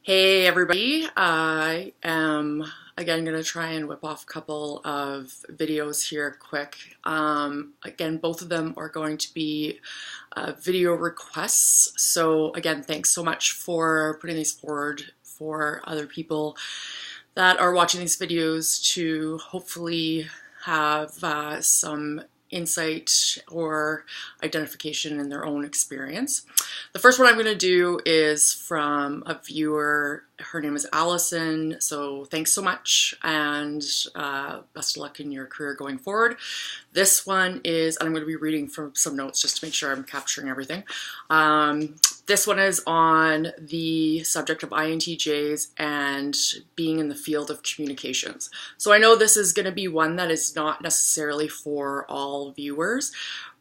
Hey everybody, I am again going to try and whip off a couple of videos here quick. Again, both of them are going to be video requests. So again, thanks so much for putting these forward for other people that are watching these videos to hopefully have some insight or identification in their own experience. The first one I'm going to do is from a viewer. Her name is Allison, so thanks so much, and best of luck in your career going forward. This one is, and I'm going to be reading from some notes just to make sure I'm capturing everything. This one is on the subject of INTJs and being in the field of communications. So I know this is going to be one that is not necessarily for all viewers,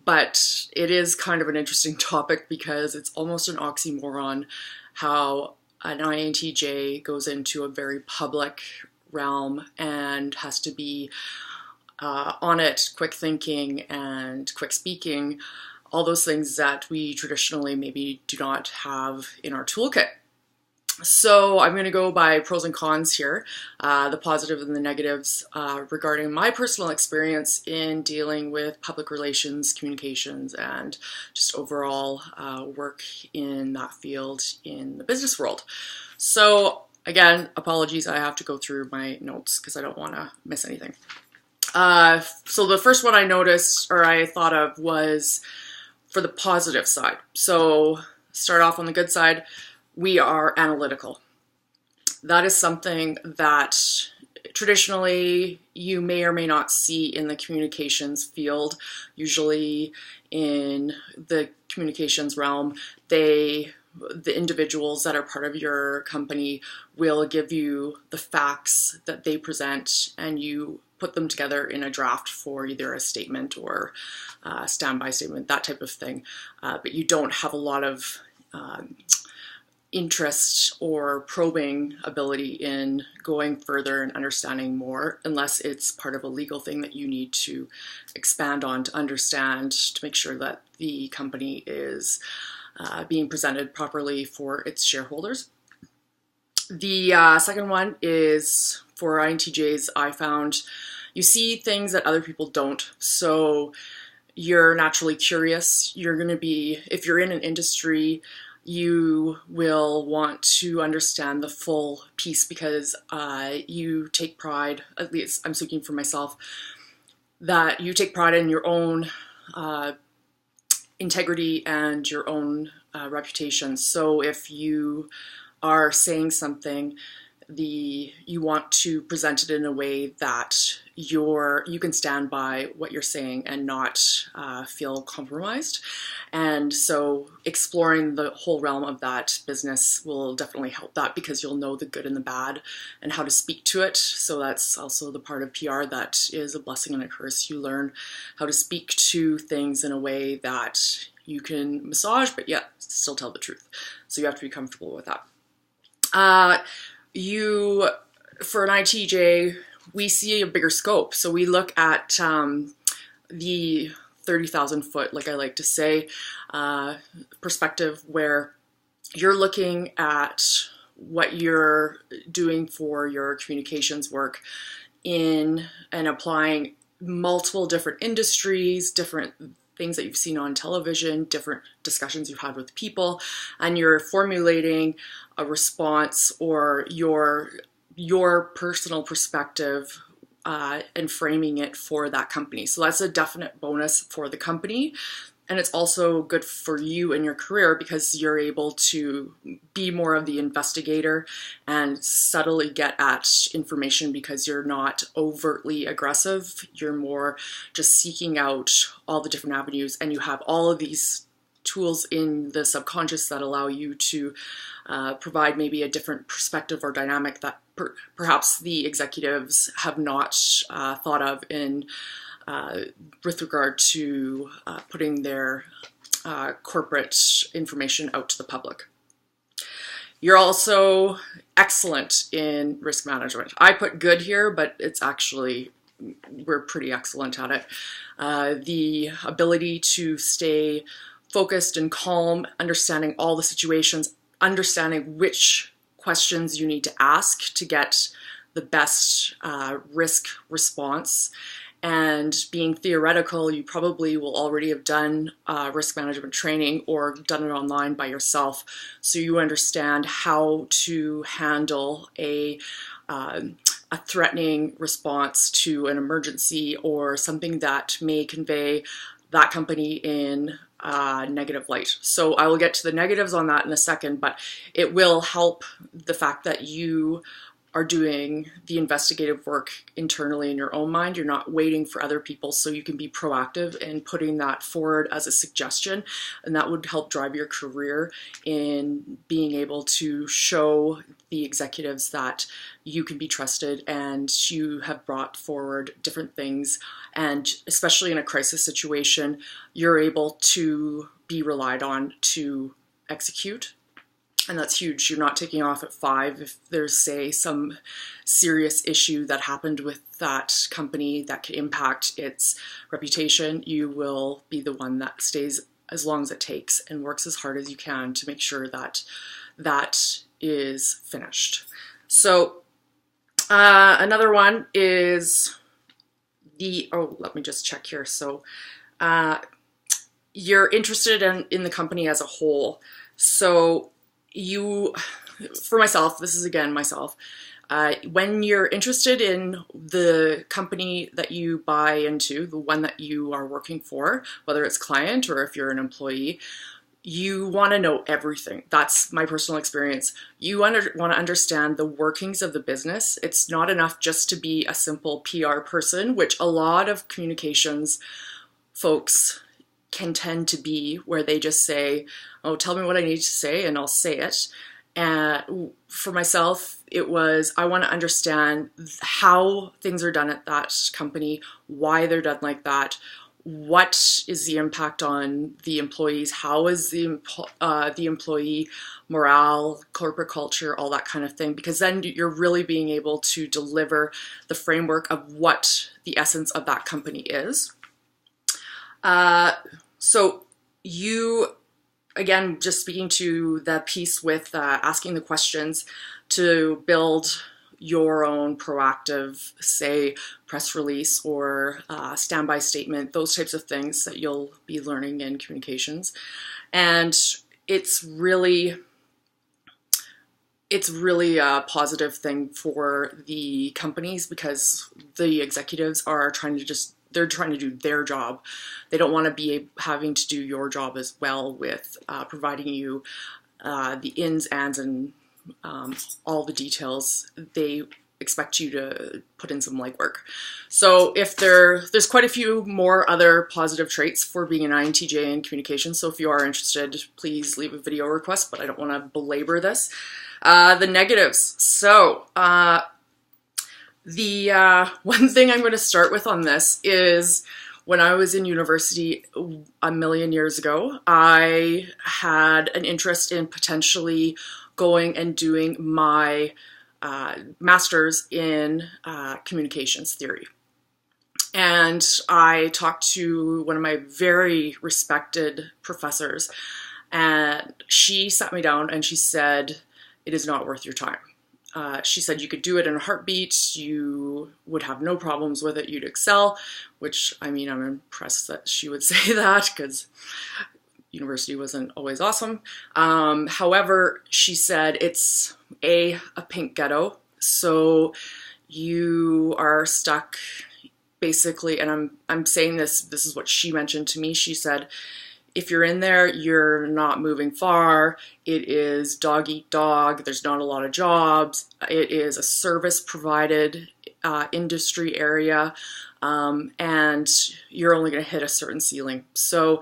but it is kind of an interesting topic because it's almost an oxymoron how an INTJ goes into a very public realm and has to be on it, quick thinking and quick speaking, all those things that we traditionally maybe do not have in our toolkit. So I'm going to go by pros and cons here, the positive and the negatives regarding my personal experience in dealing with public relations, communications, and just overall work in that field in the business world. So again, apologies, I have to go through my notes because I don't want to miss anything. So the first one I noticed or I thought of was for the positive side. So start off on the good side. We are analytical. That is something that traditionally you may or may not see in the communications field. Usually in the communications realm, the individuals that are part of your company will give you the facts that they present and you put them together in a draft for either a statement or a standby statement, that type of thing. But you don't have a lot of interest or probing ability in going further and understanding more unless it's part of a legal thing that you need to expand on to understand to make sure that the company is being presented properly for its shareholders. The second one is for INTJs. I found you see things that other people don't. So you're naturally curious. You're going to be, if you're in an industry, you will want to understand the full piece because you take pride, at least I'm speaking for myself, that you take pride in your own integrity and your own reputation. So if you are saying something, you want to present it in a way that you can stand by what you're saying and not feel compromised. And so exploring the whole realm of that business will definitely help that because you'll know the good and the bad and how to speak to it. So that's also the part of PR that is a blessing and a curse. You learn how to speak to things in a way that you can massage, but yet still tell the truth. So you have to be comfortable with that. For an INTJ, we see a bigger scope. So we look at the 30,000 foot, like I like to say, perspective where you're looking at what you're doing for your communications work in and applying multiple different industries, different things that you've seen on television, different discussions you've had with people, and you're formulating a response or your personal perspective and framing it for that company. So that's a definite bonus for the company. And it's also good for you in your career because you're able to be more of the investigator and subtly get at information because you're not overtly aggressive. You're more just seeking out all the different avenues, and you have all of these tools in the subconscious that allow you to provide maybe a different perspective or dynamic that perhaps the executives have not thought of in with regard to putting their corporate information out to the public. You're also excellent in risk management. I put good here, but it's actually, we're pretty excellent at it. The ability to stay focused and calm, understanding all the situations, understanding which questions you need to ask to get the best risk response. And being theoretical, you probably will already have done risk management training or done it online by yourself, so you understand how to handle a threatening response to an emergency or something that may convey that company in negative light. So I will get to the negatives on that in a second, but it will help the fact that you are doing the investigative work internally in your own mind. You're not waiting for other people, so you can be proactive in putting that forward as a suggestion, and that would help drive your career in being able to show the executives that you can be trusted and you have brought forward different things, and especially in a crisis situation, you're able to be relied on to execute. And that's huge. You're not taking off at 5 if there's, say, some serious issue that happened with that company that could impact its reputation. You will be the one that stays as long as it takes and works as hard as you can to make sure that that is finished. So another one is let me just check here. So you're interested in the company as a whole. So for myself, this is again myself, when you're interested in the company that you buy into, the one that you are working for, whether it's client or if you're an employee, you want to know everything. That's my personal experience. You want to understand the workings of the business. It's not enough just to be a simple PR person, which a lot of communications folks can tend to be, where they just say, oh, tell me what I need to say and I'll say it. And for myself, it was, I want to understand how things are done at that company, why they're done like that, what is the impact on the employees, how is the employee morale, corporate culture, all that kind of thing, because then you're really being able to deliver the framework of what the essence of that company is. So you, again, just speaking to the piece with asking the questions to build your own proactive, say, press release or standby statement, those types of things that you'll be learning in communications. And it's really a positive thing for the companies, because the executives are they're trying to do their job. They don't want to be having to do your job as well with providing you the ins, ands, and all the details. They expect you to put in some legwork. So if there's quite a few more other positive traits for being an INTJ in communication. So if you are interested, please leave a video request, but I don't want to belabor this. The negatives. So the one thing I'm going to start with on this is, when I was in university a million years ago, I had an interest in potentially going and doing my master's in communications theory. And I talked to one of my very respected professors, and she sat me down and she said, it is not worth your time. She said you could do it in a heartbeat, you would have no problems with it, you'd excel, which, I mean, I'm impressed that she would say that, because university wasn't always awesome. However, she said it's a pink ghetto, so you are stuck basically, and I'm saying this is what she mentioned to me. She said, if you're in there, you're not moving far. It is dog eat dog. There's not a lot of jobs. It is a service provided industry area, and you're only going to hit a certain ceiling. So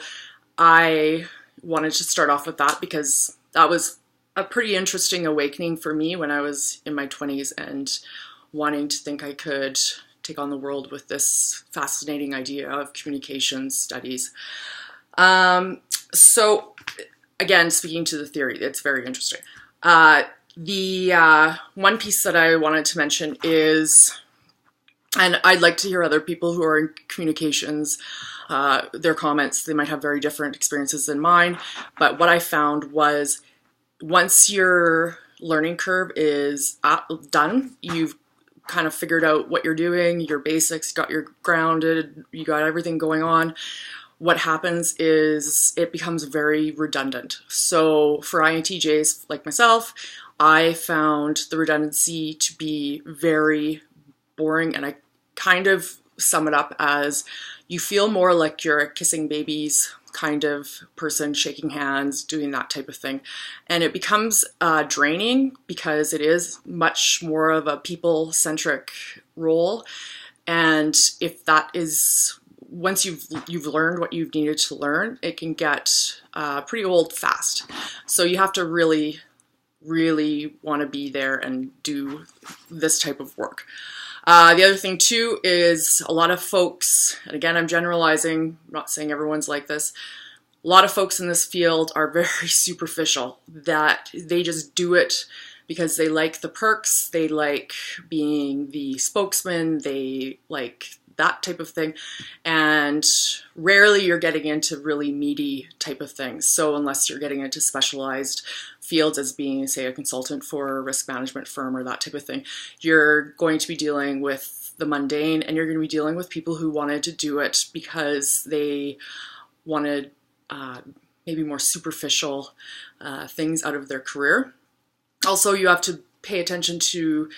I wanted to start off with that, because that was a pretty interesting awakening for me when I was in my 20s and wanting to think I could take on the world with this fascinating idea of communications studies. So again, speaking to the theory, it's very interesting. The one piece that I wanted to mention is, and I'd like to hear other people who are in communications, their comments. They might have very different experiences than mine, but what I found was, once you're learning curve is done. You've kind of figured out what you're doing, your basics, got your grounded, you got everything going on. What happens is it becomes very redundant. So for INTJs like myself, I found the redundancy to be very boring, and I kind of sum it up as you feel more like you're a kissing babies kind of person, shaking hands, doing that type of thing. And it becomes draining because it is much more of a people-centric role. And if that is, once you've learned what you've needed to learn, it can get pretty old fast. So you have to really want to be there and do this type of work. The other thing too is a lot of folks, and again I'm generalizing, I'm not saying everyone's like this, a lot of folks in this field are very superficial, that they just do it because they like the perks, they like being the spokesman, they like that type of thing, and rarely you're getting into really meaty type of things. So unless you're getting into specialized fields as being, say, a consultant for a risk management firm or that type of thing, you're going to be dealing with the mundane, and you're going to be dealing with people who wanted to do it because they wanted maybe more superficial things out of their career. Also, you have to pay attention to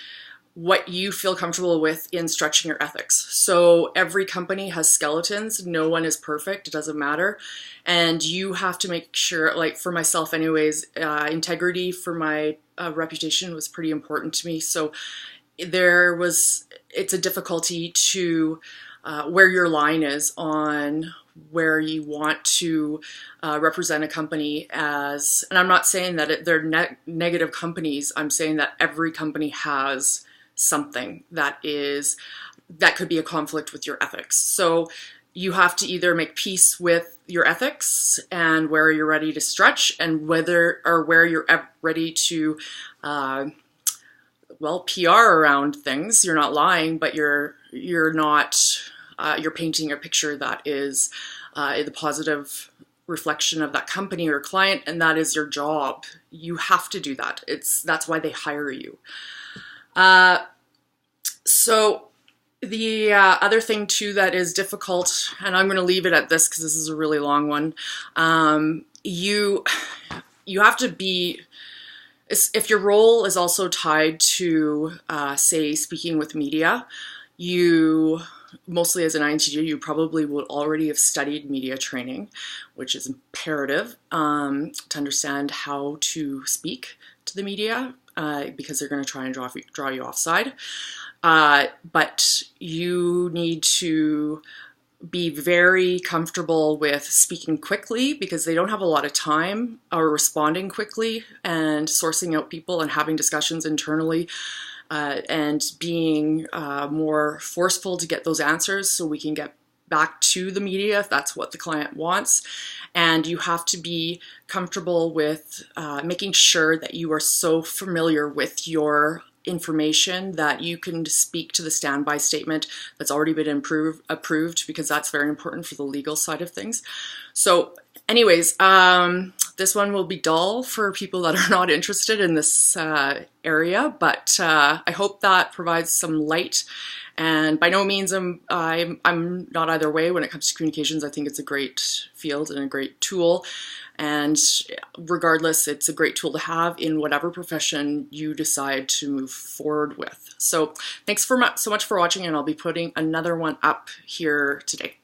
what you feel comfortable with in stretching your ethics. So every company has skeletons. No one is perfect. It doesn't matter. And you have to make sure, like for myself anyways, integrity for my reputation was pretty important to me. So it's a difficulty to where your line is on where you want to represent a company as, and I'm not saying that they're negative companies. I'm saying that every company has something that could be a conflict with your ethics. So you have to either make peace with your ethics and where you're ready to stretch, and where you're ready to PR around things. You're not lying, but you're painting a picture that is the positive reflection of that company or client, and that is your job. You have to do that. That's why they hire you. So the other thing too that is difficult, and I'm going to leave it at this because this is a really long one, you have to be, if your role is also tied to, say, speaking with media, you, mostly as an INTJ, you probably would already have studied media training, which is imperative to understand how to speak to the media, because they're going to try and draw you offside. But you need to be very comfortable with speaking quickly, because they don't have a lot of time, or responding quickly and sourcing out people and having discussions internally, and being more forceful to get those answers so we can get back to the media if that's what the client wants. And you have to be comfortable with making sure that you are so familiar with your information that you can speak to the standby statement that's already been approved, because that's very important for the legal side of things. So anyways, this one will be dull for people that are not interested in this area, but I hope that provides some light. And by no means I'm not either way when it comes to communications. I think it's a great field and a great tool. And regardless, it's a great tool to have in whatever profession you decide to move forward with. So thanks so much for watching, and I'll be putting another one up here today.